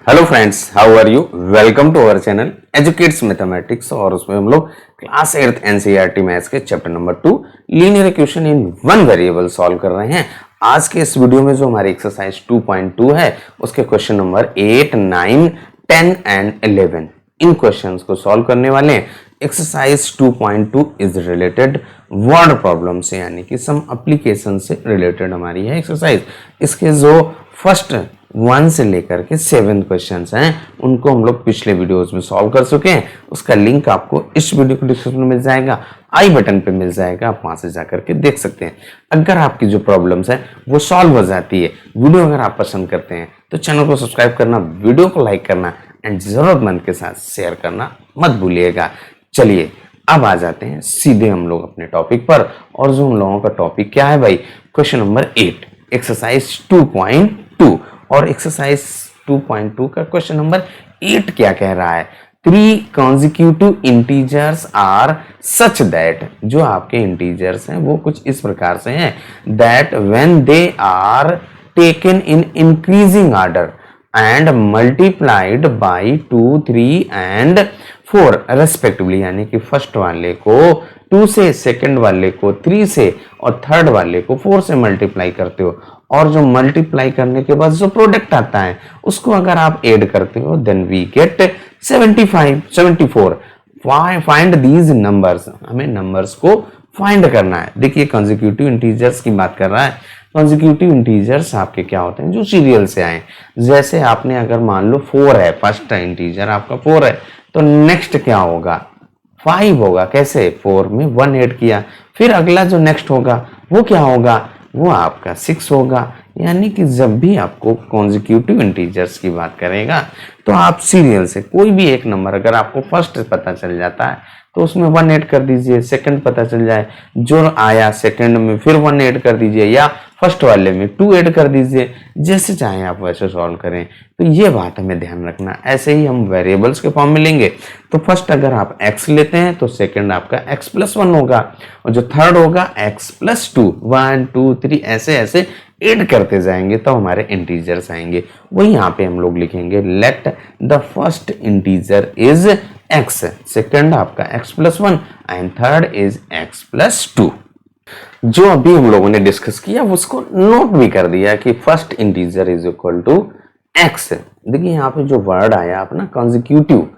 Hello friends, how are you? Welcome to our channel educates mathematics. और उसमें हम लोग क्लास 8 एनसीईआरटी मैथ्स के chapter number 2 linear equation in one variable solve कर रहे हैं। आज के इस वीडियो में जो हमारी एक्सरसाइज 2.2 है उसके question number 8, 9, 10 and 11 in questions को सॉल्व करने वाले हैं। Exercise 2.2 is related word problem से, यानी कि सम एप्लीकेशन से रिलेटेड हमारी है एक्सरसाइज। इसके जो फर्स्ट 1 से लेकर के 7 क्वेश्चंस हैं उनको हम लोग पिछले वीडियोस में सॉल्व कर चुके हैं। उसका लिंक आपको इस वीडियो को डिस्क्रिप्शन में मिल जाएगा, आई बटन पे मिल जाएगा, आप वहां से जाकर के देख सकते हैं। अगर आपकी जो प्रॉब्लम्स है वो सॉल्व हो जाती है, वीडियो अगर आप पसंद करते हैं तो चैनल को सब्सक्राइब करना, वीडियो को लाइक करना एंड जरूरतमंद के साथ शेयर करना मत भूलिएगा। चलिए अब आ जाते हैं सीधे हम लोग अपने टॉपिक पर। और जो हम लोगों का टॉपिक क्या है भाई, क्वेश्चन नंबर 8 एक्सरसाइज 2.2। और एक्सरसाइज 2.2 का क्वेश्चन नंबर 8 क्या कह रहा है? 3 consecutive integers are such that, जो आपके इंटीजर्स हैं वो कुछ इस प्रकार से हैं, that when they are taken in increasing order and multiplied by 2, 3 and 4 respectively, यानी कि फर्स्ट वाले को 2 से, सेकंड वाले को 3 से और थर्ड वाले को 4 से मल्टीप्लाई करते हो, और जो मल्टीप्लाई करने के बाद जो प्रोडक्ट आता है उसको अगर आप ऐड करते हो then we get 75, 74। Find these numbers, हमें नंबर्स को फाइंड करना है। देखिए कंसेक्यूटिव इंटीजर्स की बात कर रहा है। कंसेक्यूटिव इंटीजर्स आपके क्या होते हैं? जो सीरियल से आए। जैसे आपने अगर मान लो 4 है, फर्स्ट इंटीजर आपका 4 है, तो नेक्स्ट क्या होगा? 5 होगा। कैसे? 4 में 1 ऐड किया, फिर अगला जो नेक्स्ट होगा वो क्या होगा? वो आपका 6 होगा। यानी कि जब भी आपको कॉन्जिक्यूटिव इंटीजर्स की बात करेगा तो आप सीरियल से कोई भी एक नंबर अगर आपको फर्स्ट पता चल जाता है तो उसमें 1 ऐड कर दीजिए, सेकंड पता चल जाए जो आया सेकंड में फिर 1 ऐड कर दीजिए, या फर्स्ट वाले में 2 ऐड कर दीजिए। जैसे चाहे आप वैसे सॉल्व करें। तो ये बात हमें ध्यान रखना। ऐसे ही हम वेरिएबल्स के फॉर्म में लेंगे तो फर्स्ट अगर आप x लेते हैं तो सेकंड आपका x + 1 होगा, और जो थर्ड होगा x + 2, 1, 2, 3 ऐसे ऐसे ऐड करते जाएंगे तो हमारे इंटीजर्स आएंगे। वही यहाँ पे हम लोग लिखेंगे let the first integer is x, second आपका x + 1 and third is x + 2। जो अभी हम लोगों ने डिस्कस किया उसको नोट भी कर दिया कि first integer is equal to x। देखिए यहाँ पे जो वर्ड आया अपना कंसेक्यूटिव,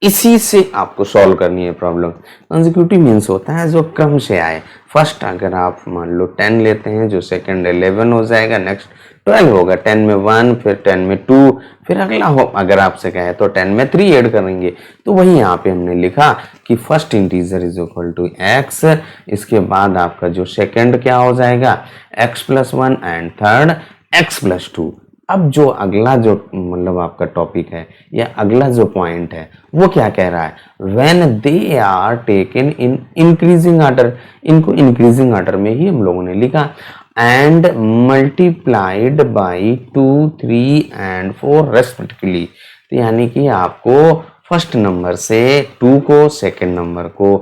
इसी से आपको सॉल्व करनी है प्रॉब्लम। कंसेक्यूटिव मीन्स होता है जो क्रम से आए। फर्स्ट अगर आप मान लो 10 लेते हैं, जो सेकंड 11 हो जाएगा, नेक्स्ट 12 होगा, 10 में 1, फिर 10 में 2, फिर अगला हो अगर आपसे कहे तो 10 में 3 ऐड करेंगे। तो वही यहाँ पे हमने लिखा कि first integer is equal to x, इसके बाद आपका जो सेकंड क्या हो जाएगा x + 1 एंड थर्ड x + 2। अब जो अगला जो मतलब आपका टॉपिक है या अगला जो पॉइंट है वो क्या कह रहा है? When they are taken in increasing order, इनको इंक्रीजिंग ऑर्डर में ही हम लोगों ने लिखा, and multiplied by 2, 3 and 4 respectively. तो यानी कि आपको फर्स्ट नंबर से 2 को, सेकेंड नंबर को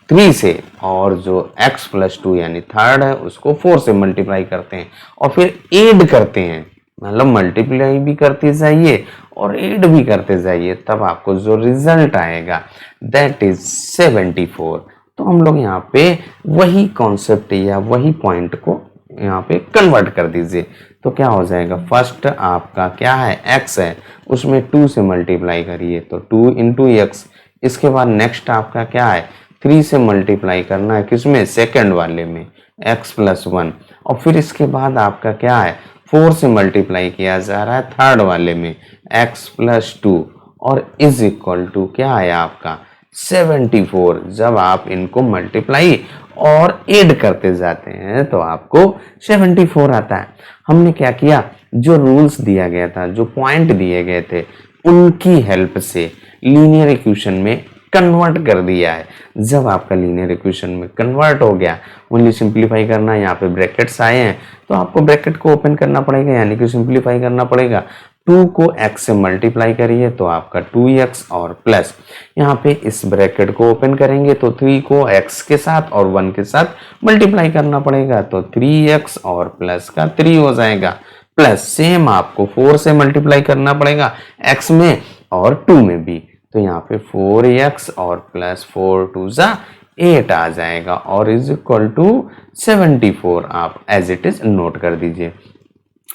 3 से, और जो x + 2 यानी थर्ड है उसको 4 से मल्टीप्लाई करते हैं और फिर ऐड करते हैं। मतलब मल्टीप्लाई भी करते जाइए और ऐड भी करते जाइए, तब आपको जो रिजल्ट आएगा दैट इज 74। तो हम लोग यहाँ पे वही कॉन्सेप्ट या वही पॉइंट को यहाँ पे कन्वर्ट कर दीजिए। तो क्या हो जाएगा? फर्स्ट आपका क्या है? x है, उसमें 2 से मल्टीप्लाई करिए तो 2 × x। इसके बाद नेक्स्ट आपका क्या है? 3 से मल्टीप्लाई करना है, किसमें? सेकंड वाले में, x + 1। और फिर इसके बाद आपका क्या है? 4 से मल्टीप्लाई किया जा रहा है थर्ड वाले में, x + 2, और इज इक्वल टू क्या है आपका? 74। जब आप इनको मल्टीप्लाई और ऐड करते जाते हैं तो आपको 74 आता है। हमने क्या किया? जो रूल्स दिया गया था, जो पॉइंट दिए गए थे, उनकी हेल्प से लीनियर इक्वेशन में कन्वर्ट कर दिया है। जब आपका लीनियर इक्वेशन में कन्वर्ट हो गया, ओनली सिंप्लीफाई करना, यहाँ पे ब्रैकेट्स आए हैं तो आपको ब्रैकेट को ओपन करना पड़ेगा, यानी कि सिंप्लीफाई करना पड़ेगा। 2 को x से मल्टीप्लाई करिए तो आपका 2x और प्लस, यहाँ पे इस ब्रैकेट को ओपन करेंगे तो 3 को x के साथ और 1 के साथ मल्टीप्लाई करना पड़ेगा तो 3x और प्लस का 3 हो जाएगा। प्लस सेम आपको 4 से मल्टीप्लाई करना पड़ेगा x में और 2 में भी। तो यहाँ पे 4x और प्लस 4 2 जा 8 आ जाएगा और इज इक्वल टू 74 आप एज इट इज नोट कर दीजिए।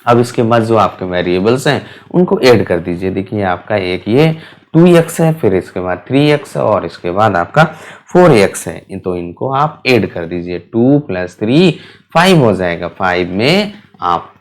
अब इसके बाद जो आपके वेरिएबल्स हैं उनको ऐड कर दीजिए। देखिए आपका एक ये 2x है, फिर इसके बाद 3x है और इसके बाद आपका 4x है, तो इनको आप ऐड कर दीजिए। 2 + 3 5 हो जाएगा, 5 में आप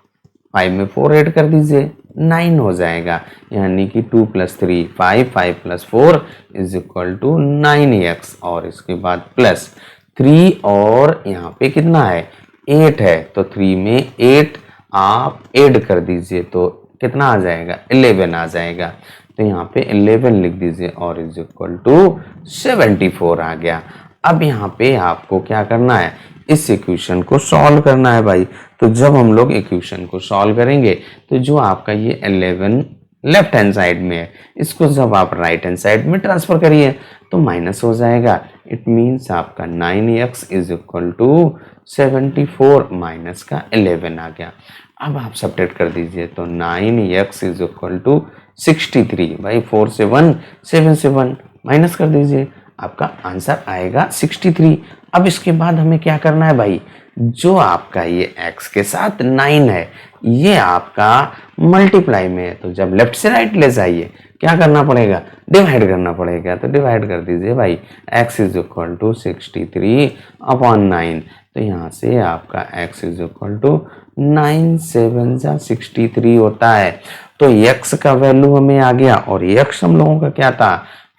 5 में 4 ऐड कर दीजिए 9 हो जाएगा, यानी कि 2 + 3 5 5 + 4 इज इक्वल टू 9x और इसके बाद प्लस 3 और यहाँ पे कितना है 8 है, तो 3 में 8 आप ऐड कर दीजिए तो कितना आ जाएगा 11 आ जाएगा। तो यहाँ पे 11 लिख दीजिए और इज इक्वल टू 74 आ गया। अब यहाँ पे आपको क्या करना है, इस इक्वेशन को सॉल्व करना है भाई। तो जब हम लोग इक्वेशन को सॉल्व करेंगे तो जो आपका ये 11 लेफ्ट हैंड साइड में है, इसको जब आप राइट हैंड साइड में ट्रांसफर करिए तो माइनस हो जाएगा। इट मीन्स आपका 9x is equal to 74 minus का 11 आ गया। अब आप सब्ट्रैक्ट कर दीजिए तो 9x इज इक्वल टू 63 भाई, 4 से 1 7 से 1 माइनस कर दीजिए, आपका आंसर आएगा 63। अब इसके बाद हमें क्या करना है भाई, जो आपका ये x के साथ 9 है ये आपका मल्टीप्लाई में है, तो जब लेफ्ट से राइट ले जाइए क्या करना पड़ेगा, डिवाइड करना पड़ेगा। तो डिवाइड कर दीजिए भाई, x इज इक्वल टू 63/9। तो यहाँ से आपका x इज इक्वल टू 9 7 जा 63 होता है। तो x का वैल्यू हमें आ गया और x हम लोगों का क्या था,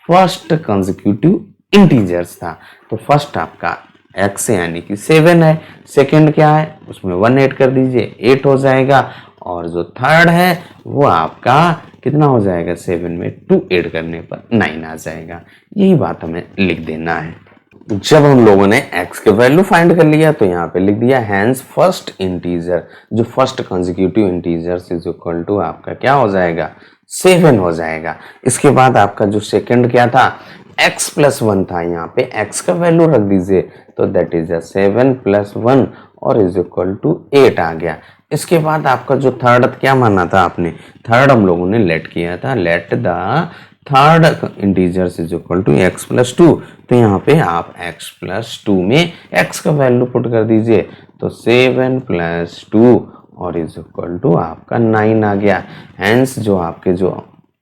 फर्स्ट कंसेक्यूटिव इंटीजर्स था। तो फर्स्ट आपका x यानी कि 7 है, सेकंड क्या है उसमें 1 ऐड कर दीजिए 8 हो जाएगा, और जो थर्ड है वो आपका कितना हो जाएगा 7 में 2 ऐड करने पर 9 आ जाएगा। यही बात हमें लिख देना है। जब हम लोगों ने x के वैल्यू फाइंड कर लिया तो यहाँ पे लिख दिया हैंस फर्स्ट इंटीजर, जो first consecutive integers is equal to आपका क्या हो जाएगा 7 हो जाएगा। इसके बाद आपका जो सेकंड क्या था x + 1 था, यहाँ पे x का वैल्यू रख दीजिए तो दैट इज 7 + 1 और इज इक्वल टू 8 आ गया। इसके बाद आपका जो थर्ड क्या माना था आपने, थर्ड हम लोगों ने लेट किया था, let the third integers is equal to x + 2। तो यहाँ पे आप x + 2 में x का वैल्यू पुट कर दीजिए तो 7 + 2 और इज इक्वल टू आपका 9 आ गया। हेंस जो आपके जो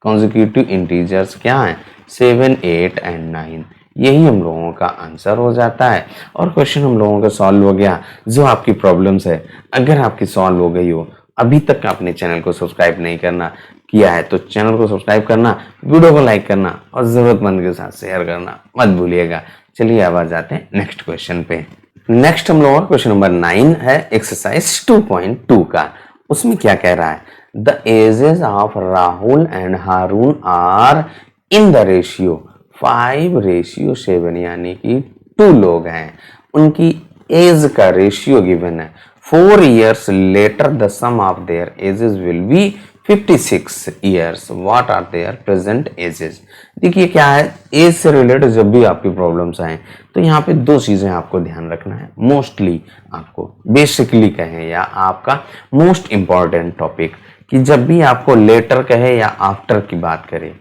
कॉन्जिक्यूटिव इंटीजर्स क्या हैं 7 8 एंड 9, यही हम लोगों का आंसर हो जाता है। और क्वेश्चन हम लोगों का सॉल्व हो गया। जो आपकी प्रॉब्लम्स है अगर आपकी सॉल्व हो गई हो, अभी तक आपने चैनल को सब्सक्राइब नहीं करना किया है तो चैनल को सब्सक्राइब करना, वीडियो को लाइक करना और जरूरतमंद के साथ शेयर करना मत भूलिएगा। चलिए अब आ जाते हैं नेक्स्ट क्वेश्चन पे। नेक्स्ट हम लोगों का क्वेश्चन नंबर 9 है एक्सरसाइज 2.2 का। उसमें क्या कह रहा है, the ages of Rahul and Haroon are in the ratio 5:7, यानी कि 2 लोग हैं, उनकी एज का रेशियो गिवन है। 4 years later the sum of their ages will be 56 years. What are their present ages? देखिए क्या है, एज से रिलेटेड जब भी आपकी प्रॉब्लम्स आए तो यहाँ पे 2 चीजें आपको ध्यान रखना है। मोस्टली आपको बेसिकली कहें या आपका मोस्ट इंपॉर्टेंट टॉपिक, कि जब भी आपको लेटर कहे या आफ्टर की बात करे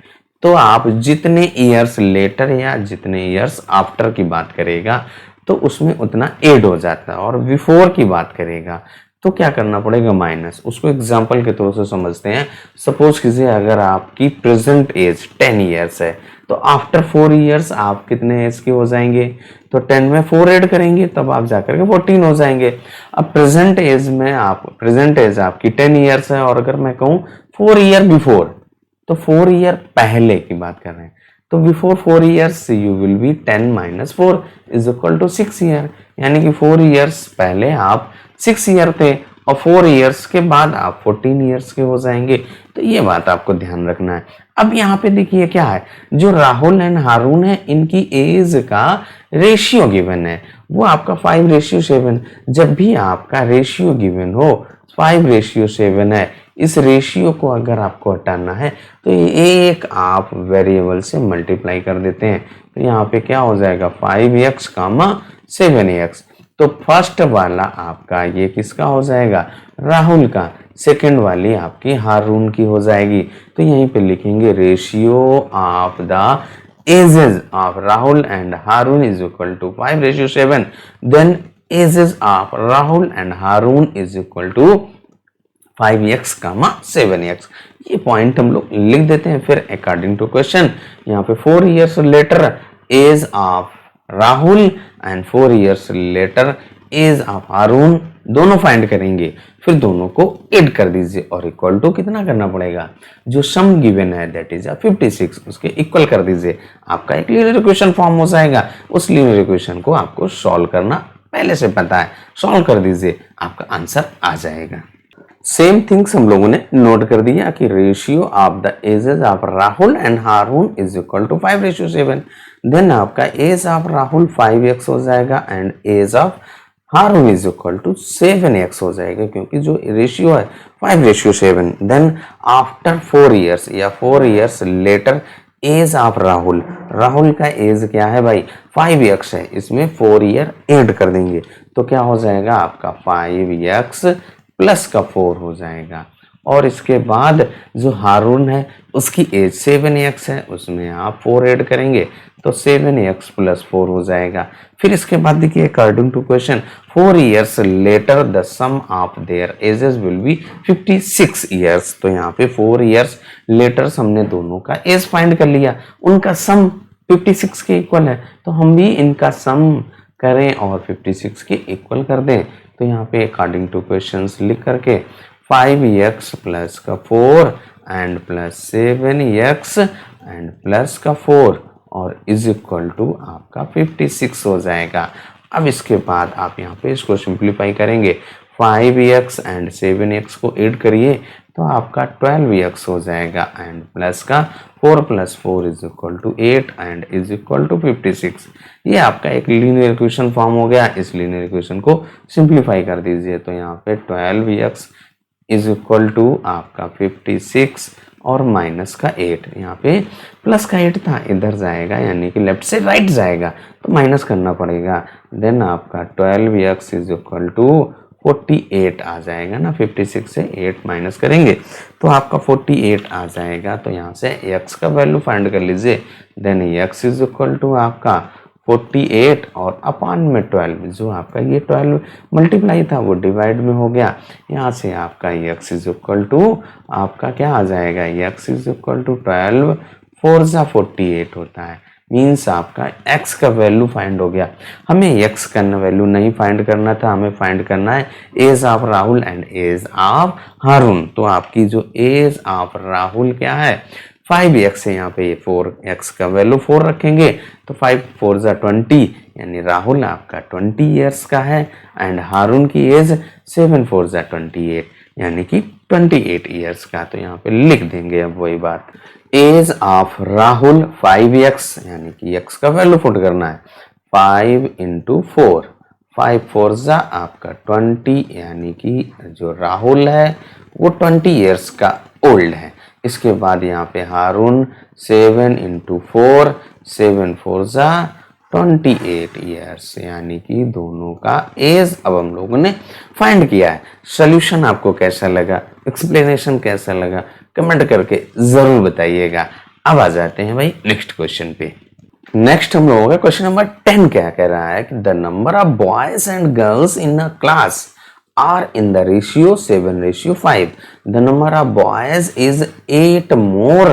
तो आप जितने ईयर्स लेटर या जितने ईयर्स आफ्टर की बात करेगा तो उसमें उतना ऐड हो जाता है, और बिफोर की बात करेगा तो क्या करना पड़ेगा माइनस। उसको एग्जांपल के तौर से समझते हैं। सपोज कीजिए अगर आपकी प्रेजेंट एज 10 ईयर्स है तो आफ्टर 4 ईयर्स आप कितने एज के हो जाएंगे, तो 10 में 4 ऐड करेंगे तब आप जाकर के 14 हो जाएंगे। अब प्रेजेंट एज आपकी 10 ईयर्स है, और अगर मैं कहूँ 4 ईयर बिफोर, तो 4 ईयर पहले की बात कर रहे हैं, तो before 4 years you will be 10 - 4 is equal to 6 year, यानी कि 4 ईयर्स पहले आप 6 ईयर थे और 4 ईयर्स के बाद आप 14 ईयर्स के हो जाएंगे। तो ये बात आपको ध्यान रखना है। अब यहाँ पे देखिए क्या है, जो राहुल एंड हारून है इनकी एज का रेशियो गिवन है, वो आपका 5:7। जब भी आपका रेशियो गिवन हो 5:7 है, इस रेशियो को अगर आपको हटाना है तो ये एक आप वेरिएबल से मल्टीप्लाई कर देते हैं। तो यहाँ पे क्या हो जाएगा 5x, 7x। तो फर्स्ट वाला आपका ये किसका हो जाएगा, राहुल का, सेकंड वाली आपकी हारून की हो जाएगी। तो यहीं पे लिखेंगे ratio of the ages of Rahul and Haroon is equal to 5:7। Then ages of Rahul and Haroon is equal to 5x, 7x। ये पॉइंट हम लोग लिख देते हैं। फिर अकॉर्डिंग टू क्वेश्चन यहाँ पे 4 years later age of Rahul and 4 years later age of Haroon दोनों फाइंड करेंगे। फिर दोनों को ऐड कर दीजिए और इक्वल टू कितना करना पड़ेगा, जो सम गिवन है दैट इज 56, उसके इक्वल कर दीजिए। आपका एक लीनियर इक्वेशन फॉर्म हो जाएगा। उस लीनियर इक्वेशन को आपको सॉल्व करना पहले से पता है, सॉल्व कर दीजिए, आपका आंसर आ जाएगा। सेम थिंग्स हम लोगों ने नोट कर दिया कि ratio of the ages of Rahul and Haroon is equal to 5:7। Then आपका एज ऑफ राहुल 5x हो जाएगा and age of Haroon is equal to 7x हो जाएगा, क्योंकि जो रेशियो है 5:7। देन आफ्टर 4 years या 4 years later age of Rahul, Rahul का एज क्या है भाई 5x है, इसमें 4 year ऐड कर देंगे तो क्या हो जाएगा आपका 5x प्लस का 4 हो जाएगा। और इसके बाद जो हारून है उसकी एज 7x है, उसमें आप 4 ऐड करेंगे तो 7x प्लस 4 हो जाएगा। फिर इसके बाद देखिए according to question 4 years later the sum of their ages will be 56 years। तो यहाँ पे 4 years लेटर हमने दोनों का एज फाइंड कर लिया, उनका सम 56 के इक्वल है, तो हम भी इनका सम करें और 56 के इक्वल कर दें। तो यहाँ पे अकॉर्डिंग टू क्वेश्चंस लिख करके 5x प्लस का 4 and plus 7x and plus का 4 और इज इक्वल टू आपका 56 हो जाएगा। अब इसके बाद आप यहाँ पे इसको सिंप्लीफाई करेंगे, 5x एंड 7x को ऐड करिए तो आपका 12x हो जाएगा एंड प्लस का 4 plus 4 is equal to 8 and is equal to 56। ये आपका एक लीनियर इक्वेशन फॉर्म हो गया। इस लीनियर इक्वेशन को सिंप्लीफाई कर दीजिए तो यहाँ पे 12x इज इक्वल टू आपका 56 और माइनस का 8, यहाँ पे प्लस का 8 था, इधर जाएगा यानी कि लेफ्ट से राइट जाएगा तो माइनस करना पड़ेगा। देन आपका 12x इज इक्वल टू 48 आ जाएगा ना, 56 से 8 माइनस करेंगे तो आपका 48 आ जाएगा। तो यहाँ से x का वैल्यू फाइंड कर लीजिए। Then x is equal to आपका 48 और अपान में 12, जो आपका ये 12 मल्टीप्लाई था वो डिवाइड में हो गया। यहाँ से आपका x इज इक्वल टू आपका क्या आ जाएगा, x इज इक्वल टू 12 4 जा 48 होता है। मीन्स आपका x का वैल्यू फाइंड हो गया। हमें x का वैल्यू नहीं फाइंड करना था, हमें फाइंड करना है age of Rahul and age of Haroon. तो आपकी जो एज ऑफ राहुल क्या है 5x है, यहाँ पे 4x का वैल्यू 4 रखेंगे तो 5 4 जा 20 यानी राहुल आपका 20 years का है एंड हारून की एज 7 4 जा 28 यानी कि 28 years का। तो यहाँ पे लिख देंगे अब वही बात, एज ऑफ राहुल 5x यानी कि x का वैल्यू पुट करना है 5 इंटू 4, 5 4 जा आपका 20 यानी कि जो राहुल है वो 20 years का ओल्ड है। इसके बाद यहाँ पे हारून 7 इंटू 4, 7 4 जा 28 years यानी कि दोनों का एज अब हम लोगों ने फाइंड किया है। सॉल्यूशन आपको कैसा लगा, एक्सप्लेनेशन कैसा लगा, कमेंट करके जरूर बताइएगा। अब आ जाते हैं भाई नेक्स्ट क्वेश्चन पे। नेक्स्ट हम लोगों का क्वेश्चन नंबर 10 क्या कह रहा है कि the number of boys and girls in a class are in the ratio 7:5. The number of boys is 8 more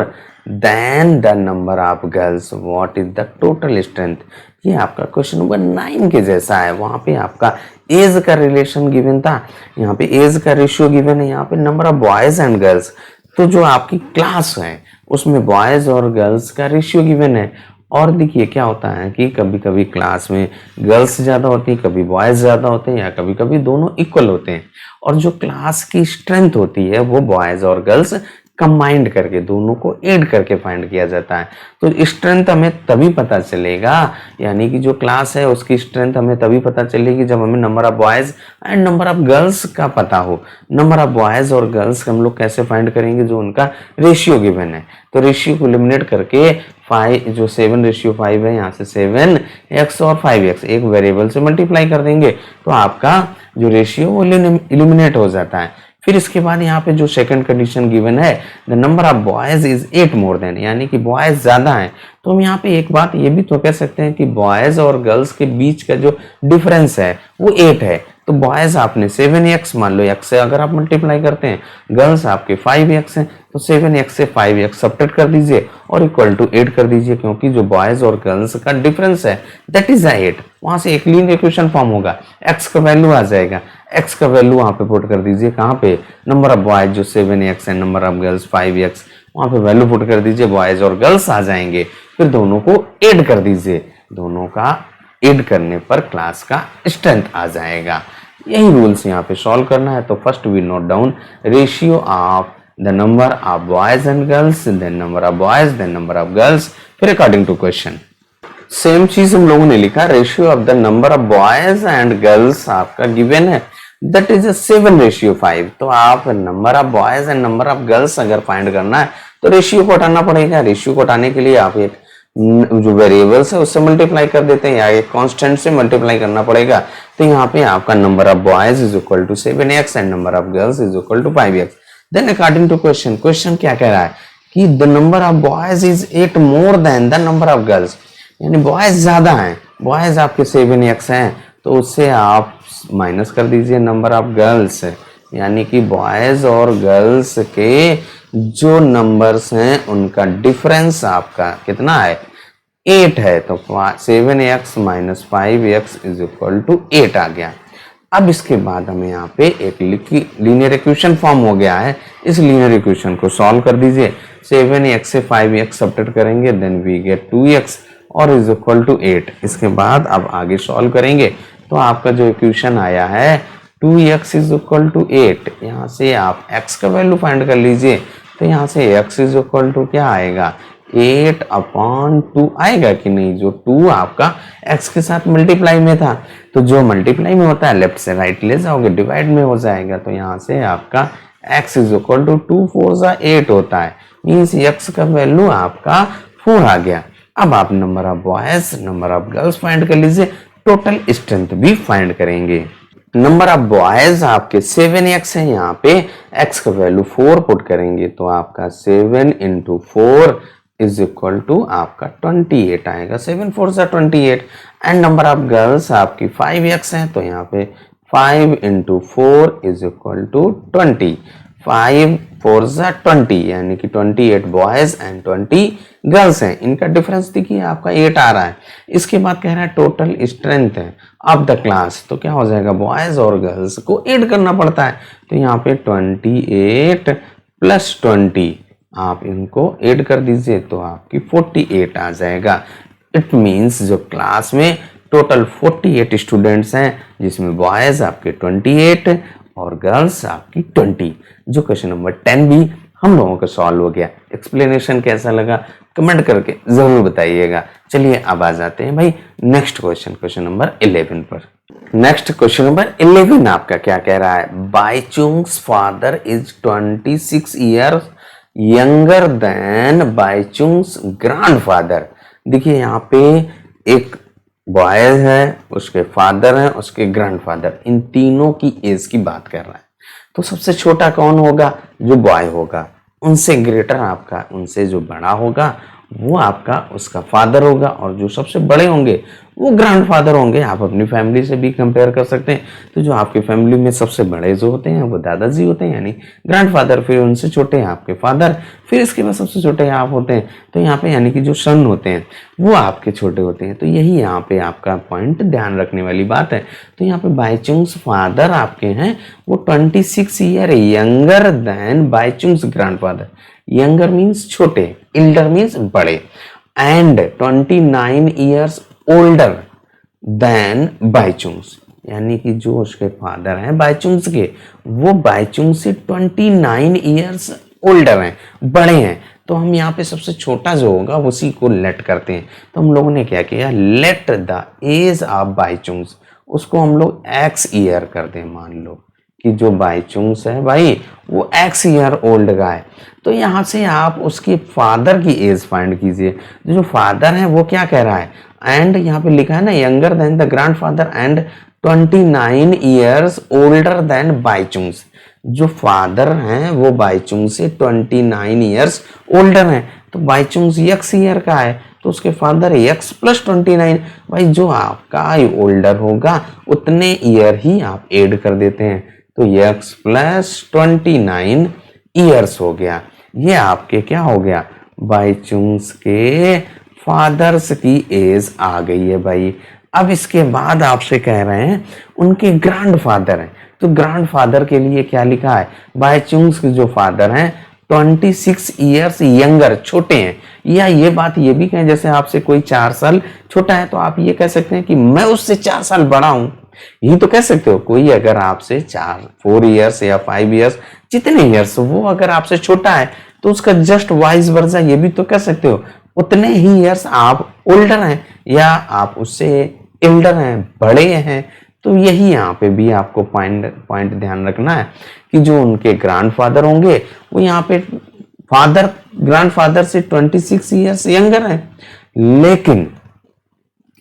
than the number of girls. What is the total strength? ये आपका question number 9 के जैसा है। वहां पे आपका as का relation given था, यहाँ पे एज का रेशियो गिवन है, यहाँ पे number of boys and girls. तो जो आपकी क्लास है उसमें बॉयज और गर्ल्स का रेशियो गिवन है। और देखिए क्या होता है कि कभी कभी क्लास में गर्ल्स ज़्यादा होती हैं, कभी बॉयज़ ज़्यादा होते हैं या कभी कभी दोनों इक्वल होते हैं। और जो क्लास की स्ट्रेंथ होती है वो बॉयज़ और गर्ल्स कंबाइंड करके दोनों को ऐड करके फाइंड किया जाता है। तो स्ट्रेंथ हमें तभी पता चलेगा, यानी कि जो क्लास है उसकी स्ट्रेंथ हमें तभी पता चलेगी जब हमें number of boys and number of girls का पता हो। नंबर ऑफ बॉयज़ और गर्ल्स हम लोग कैसे फाइंड करेंगे, जो उनका रेशियो गिवन है। तो रेशियो को एलिमिनेट करके 5 जो 7:5 है, यहाँ से 7x और 5x एक वेरिएबल से मल्टीप्लाई कर देंगे तो आपका जो रेशियो वो एलिमिनेट हो जाता है। फिर इसके बाद यहाँ पे जो सेकंड कंडीशन गिवन है, the number of boys is 8 more then, यानी कि बॉयज ज्यादा हैं। तो हम यहाँ पे एक बात ये भी तो कह सकते हैं कि बॉयज और गर्ल्स के बीच का जो डिफरेंस है वो 8 है। तो बॉयज आपने 7x मान लो, x से अगर आप मल्टीप्लाई करते हैं, गर्ल्स आपके 5x हैं, तो 7x से 5x सब्ट्रैक्ट कर दीजिए और इक्वल टू 8 कर दीजिए, क्योंकि जो बॉयज और गर्ल्स का डिफरेंस है दैट इज 8। वहां से एक लीनियर इक्वेशन फॉर्म होगा, x का वैल्यू आ जाएगा, x का वैल्यू वहां पे पुट कर दीजिए, कहाँ पे, नंबर ऑफ बॉयज जो 7x है, नंबर ऑफ गर्ल्स 5x, वहां पे वैल्यू पुट कर दीजिए, बॉयज और गर्ल्स आ जाएंगे। फिर दोनों को ऐड कर दीजिए, दोनों का ऐड करने पर क्लास का स्ट्रेंथ आ जाएगा। यही रूल्स यहाँ पे सॉल्व करना है। तो first we note down ratio of the number of boys and girls, then number of boys, then number of girls, फिर अकॉर्डिंग टू क्वेश्चन। सेम चीज हम लोगों ने लिखा, ratio of the number of boys and girls आपका given है, that is 7:5। तो आप number of boys and number of girls अगर फाइंड करना है तो रेशियो को हटाना पड़ेगा। रेशियो को हटाने के लिए आप एक जो वेरिएबल्स है उससे मल्टीप्लाई कर देते हैं या एक कांस्टेंट से मल्टीप्लाई करना पड़ेगा। तो यहाँ पे आपका number of boys is equal to 7x and number of girls is equal to 5x। Then according to question, question क्या कह रहा है कि the number of boys is 8 more than the number of girls, यानी boys ज्यादा हैं, boys आपके 7x हैं, तो उससे आप माइनस कर दीजिए नंबर ऑफ गर्ल्स, यानी कि बॉयज और गर्ल्स के जो नंबर्स हैं उनका डिफरेंस आपका कितना है, 8 है। तो 7x minus 5x is equal to 8 आ गया। अब इसके बाद हमें यहाँ पे एक लीनियर इक्वेशन फॉर्म हो गया है, इस लीनियर इक्वेशन को सॉल्व कर दीजिए। 7x से 5x सब्ट्रैक्ट करेंगे, देन वी गेट 2x और इज इक्वल टू 8। इसके बाद अब आगे सॉल्व करेंगे तो आपका जो इक्वेशन आया है 2x इज इक्वल टू 8, यहाँ से आप x का वैल्यू फाइंड कर लीजिए। तो यहाँ से x इज इक्वल टू क्या आएगा, 8/2 आएगा कि नहीं, जो 2 आपका x के साथ मल्टीप्लाई में था, तो जो मल्टीप्लाई में होता है लेफ्ट से राइट ले जाओगे डिवाइड में हो जाएगा। तो यहाँ से आपका x इज इक्वल टू 2 4 8 होता है, मीन्स x का वैल्यू आपका 4 आ गया। अब आप number of boys number of girls find कर लीजिए, टोटल स्ट्रेंथ भी फाइंड करेंगे। नंबर ऑफ बॉयज आपके 7x है, यहाँ पे x का वैल्यू 4 पुट करेंगे तो आपका 7 इंटू 4 इज इक्वल टू आपका 28 आएगा, 7 4 28। एंड नंबर ऑफ गर्ल्स आपकी 5x है, तो यहाँ पे 5 इंटू 4 इज इक्वल टू 20, 5 4 20, यानी कि 28 बॉयज एंड 20 गर्ल्स हैं। इनका डिफरेंस देखिए आपका 8 आ रहा है। इसके बाद कह रहा है टोटल स्ट्रेंथ है ऑफ द क्लास, तो क्या हो जाएगा, बॉयज और गर्ल्स को ऐड करना पड़ता है। तो यहाँ पे 28 प्लस 20 आप इनको ऐड कर दीजिए तो आपकी 48 आ जाएगा। इट मीन्स जो क्लास में टोटल 48 स्टूडेंट्स हैं, जिसमें बॉयज आपके 28 और गर्ल्स आपकी 20। जो क्वेश्चन नंबर 10 भी हम लोगों का सॉल्व हो गया। एक्सप्लेनेशन कैसा लगा कमेंट करके जरूर बताइएगा। चलिए अब आ जाते हैं भाई नेक्स्ट क्वेश्चन, क्वेश्चन नंबर 11 पर। नेक्स्ट क्वेश्चन नंबर 11 आपका क्या कह रहा है, Baichung's father is 26 years younger than बाईचुंग्स grandfather. देखिए यहाँ पे एक बॉय है, उसके फादर हैं, उसके ग्रैंडफादर, इन तीनों की एज की बात कर रहा है। तो सबसे छोटा कौन होगा, जो बॉय होगा, उनसे ग्रेटर आपका, उनसे जो बड़ा होगा वो आपका उसका फादर होगा, और जो सबसे बड़े होंगे वो ग्रैंडफादर होंगे। आप अपनी फैमिली से भी कंपेयर कर सकते हैं। तो जो आपकी फैमिली में सबसे बड़े जो होते हैं वो दादाजी होते हैं, यानी ग्रैंडफादर, फिर उनसे छोटे हैं आपके फादर, फिर इसके बाद सबसे छोटे आप होते हैं। तो यहाँ पे यानी कि जो सन होते हैं वो आपके छोटे होते हैं। तो यही यहाँ पे आपका पॉइंट ध्यान रखने वाली बात है। तो यहाँ पे बाईचुंग्स फादर आपके हैं वो 26 year younger than बाईचुंग्स grandfather. Younger means छोटे, इल्डर मीन्स बड़े, and 29 years older than Bhaichung's, यानी कि जो उसके फादर हैं बाईचुंग्स के, वो बाईचुंग्स से 29 ईयर्स ओल्डर हैं, बड़े हैं। तो हम यहाँ पे सबसे छोटा जो होगा उसी को लेट करते हैं। तो हम लोगों ने क्या किया, लेट द एज ऑफ बाईचुंग्स, उसको हम लोग एक्स ईयर कर दें। मान लो कि जो बाईचुंग्स है भाई वो एक्स ईयर ओल्ड का है। तो यहाँ से आप उसके फादर की एज फाइंड कीजिए। जो फादर है वो क्या कह रहा है, एंड यहाँ पे लिखा है ना younger than the grandfather and 29 years older than Bhaichung's. जो फादर हैं वो बाईचुंग से 29 ईयर्स ओल्डर हैं, तो बाईचुंग यक्स ईयर का है तो उसके फादर यक्स प्लस 29। भाई जो आपका ओल्डर होगा उतने ईयर ही आप ऐड कर देते हैं, तो यक्स प्लस 29 ईयर्स हो गया। ये आपके क्या हो गया, बाईचुंग्स के फादर्स की एज आ गई है भाई। अब इसके बाद आपसे कह रहे हैं उनके ग्रैंडफादर हैं, तो ग्रैंडफादर के लिए क्या लिखा है, बाईचुंग्स के जो फादर हैं 26 ईयर्स यंगर, छोटे हैं। या ये बात ये भी कहें, जैसे आपसे कोई 4 साल छोटा है तो आप ये कह सकते हैं कि मैं उससे 4 साल बड़ा हूं, यही तो कह सकते हो। कोई अगर आपसे 4 ईयर्स या 5 ईयर्स जितने ईयर्स वो अगर आपसे छोटा है तो उसका जस्ट वाइस वर्सा ये भी तो कह सकते हो, उतने ही ईयर्स आप ओल्डर हैं या आप उससे एल्डर हैं, बड़े हैं। तो यही यहाँ पे भी आपको पॉइंट ध्यान रखना है कि जो उनके ग्रैंडफादर होंगे वो यहाँ पे फादर ग्रैंडफादर से 26 ईयर्स यंगर हैं, लेकिन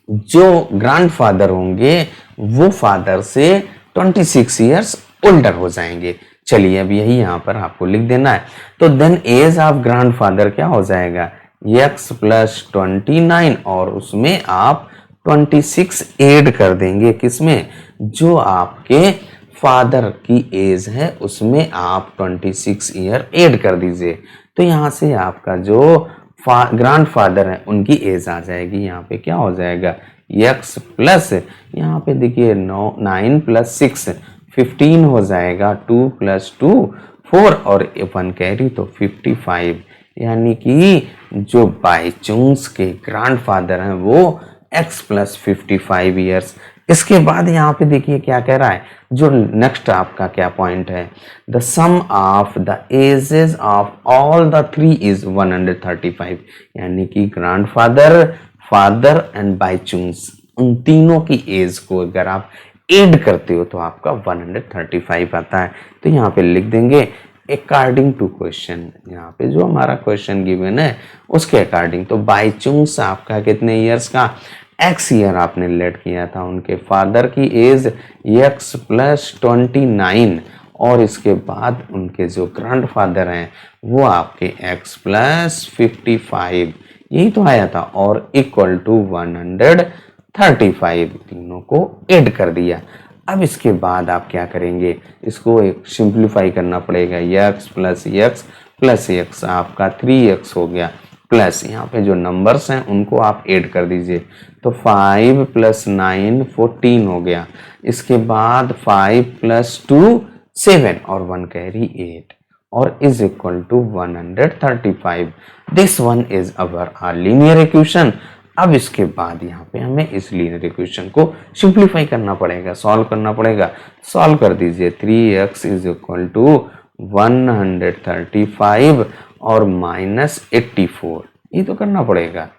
जो ग्रैंडफादर होंगे वो फादर से 26 ईयर्स ओल्डर हो जाएंगे। चलिए अब यही यहाँ पर आपको लिख देना है, तो देन एज ऑफ ग्रैंडफादर क्या हो जाएगा, x प्लस 29 और उसमें आप 26 ऐड कर देंगे, किसमें, जो आपके फादर की एज है उसमें आप 26 ईयर ऐड कर दीजिए। तो यहाँ से आपका जो ग्रैंडफादर है उनकी एज आ जाएगी, यहाँ पे क्या हो जाएगा, x प्लस यहाँ पे देखिए 9 प्लस 6 15 हो जाएगा, 2 प्लस 2 4 और 1 कैरी तो 55। यानी कि जो बाईचुंग्स के ग्रैंडफादर हैं वो x प्लस 55 ईयर्स। इसके बाद यहाँ पे देखिए क्या कह रहा है, जो नेक्स्ट आपका क्या पॉइंट है, the sum of the ages of all the 3 is 135। यानी कि ग्रैंडफादर, फादर एंड बाईचुंग्स, उन तीनों की एज को अगर आप ऐड करते हो तो आपका 135 आता है। तो यहाँ पे लिख देंगे अकॉर्डिंग टू क्वेश्चन, यहाँ पे जो हमारा क्वेश्चन गिवन है उसके अकॉर्डिंग। तो बाईचुंग्स आपका कितने ईयर्स का, एक्स ईयर आपने लेट किया था, उनके फादर की एज एक्स प्लस 29 और इसके बाद उनके जो ग्रैंडफादर हैं वो आपके एक्स प्लस 55, यही तो आया था, और इक्वल टू 135, तीनों को ऐड कर दिया। अब इसके बाद आप क्या करेंगे, इसको एक सिंप्लीफाई करना पड़ेगा, x plus x plus x आपका 3x हो गया, प्लस यहाँ पे जो नंबर्स हैं उनको आप ऐड कर दीजिए, तो 5 प्लस 9 14 हो गया। इसके बाद 5 प्लस 2 7 और 1 कैरी 8 और is equal to 135। This one is our linear equation. अब इसके बाद यहाँ पे हमें इस लीनियर इक्वेशन को सिंप्लीफाई करना पड़ेगा, सॉल्व करना पड़ेगा। सॉल्व कर दीजिए, 3x इज इक्वल टू 135 और माइनस 84, ये तो करना पड़ेगा।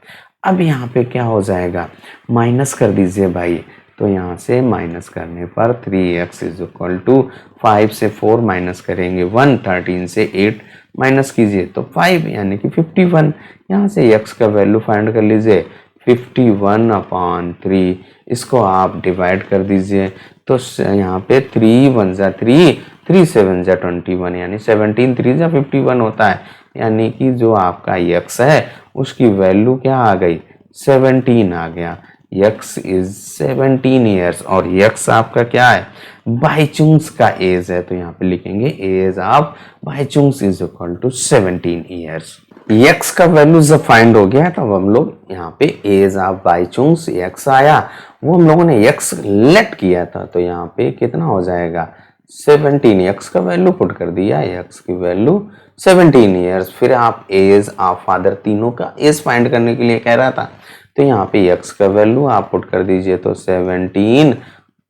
अब यहाँ पे क्या हो जाएगा, माइनस कर दीजिए भाई, तो यहाँ से माइनस करने पर 3x इज इक्वल टू 5 से 4 माइनस करेंगे 1, 13 से 8 माइनस कीजिए तो 5 यानी कि 51। यहाँ से x का वैल्यू फाइंड कर लीजिए 51/3, इसको आप डिवाइड कर दीजिए, तो यहाँ पे 3 1 जा 3, 3 7 जा 21 यानी 17 3 जा 51 होता है। यानी कि जो आपका x है उसकी वैल्यू क्या आ गई, 17 आ गया। x इज 17 ईयर्स और x आपका क्या है, बाईचुंग्स का एज है, तो यहाँ पे लिखेंगे age of Bhaichung's is equal to 17 years. x का वैल्यू जब फाइंड हो गया तब हम लोग यहाँ पे एज ऑफ बाईचुंग्स x आया, वो हम लोगों ने x लेट किया था, तो यहाँ पे कितना हो जाएगा 17, x का वैल्यू पुट कर दिया, x की वैल्यू 17 ईयर्स। फिर आप एज ऑफ फादर, तीनों का एज फाइंड करने के लिए कह रहा था, तो यहाँ पे x का वैल्यू आप पुट कर दीजिए, तो 17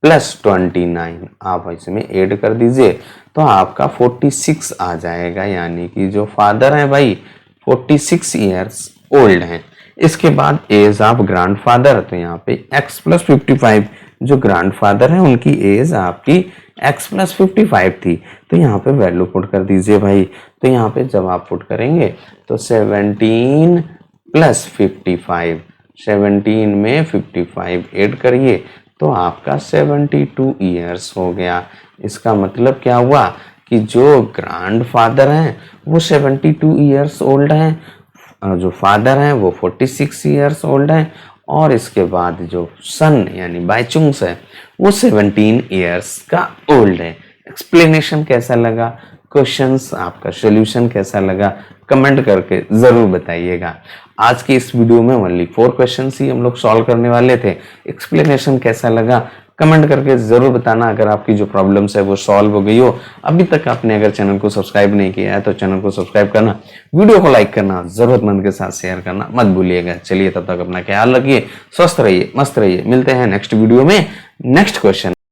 प्लस 29 आप इसमें ऐड कर दीजिए तो आपका 46 आ जाएगा। यानी कि जो फादर है भाई 46 ईयर्स ओल्ड हैं। इसके बाद एज ऑफ ग्रैंडफादर, तो यहाँ पे x प्लस 55, जो ग्रैंडफादर है उनकी एज आपकी x प्लस 55 थी, तो यहाँ पे वैल्यू पुट कर दीजिए भाई। तो यहाँ पे जब आप पुट करेंगे तो 17 प्लस 55, 17 में 55 ऐड करिए तो आपका 72 ईयर्स हो गया। इसका मतलब क्या हुआ कि जो ग्रैंडफादर हैं वो 72 ईयर्स ओल्ड हैं, जो फादर हैं वो 46 ईयर्स ओल्ड हैं, और इसके बाद जो सन यानी बाईचुंग्स है वो 17 ईयर्स का ओल्ड है। एक्सप्लेनेशन कैसा लगा, क्वेश्चंस आपका सॉल्यूशन कैसा लगा, कमेंट करके जरूर बताइएगा। आज की इस वीडियो में ओनली 4 क्वेश्चंस ही हम लोग सॉल्व करने वाले थे। एक्सप्लेनेशन कैसा लगा कमेंट करके जरूर बताना। अगर आपकी जो प्रॉब्लम्स है वो सॉल्व हो गई हो, अभी तक आपने अगर चैनल को सब्सक्राइब नहीं किया है तो चैनल को सब्सक्राइब करना, वीडियो को लाइक करना, जरूरतमंद के साथ शेयर करना मत भूलिएगा। चलिए तब तक अपना ख्याल रखिए, स्वस्थ रहिए, मस्त रहिए। मिलते हैं नेक्स्ट वीडियो में नेक्स्ट क्वेश्चन।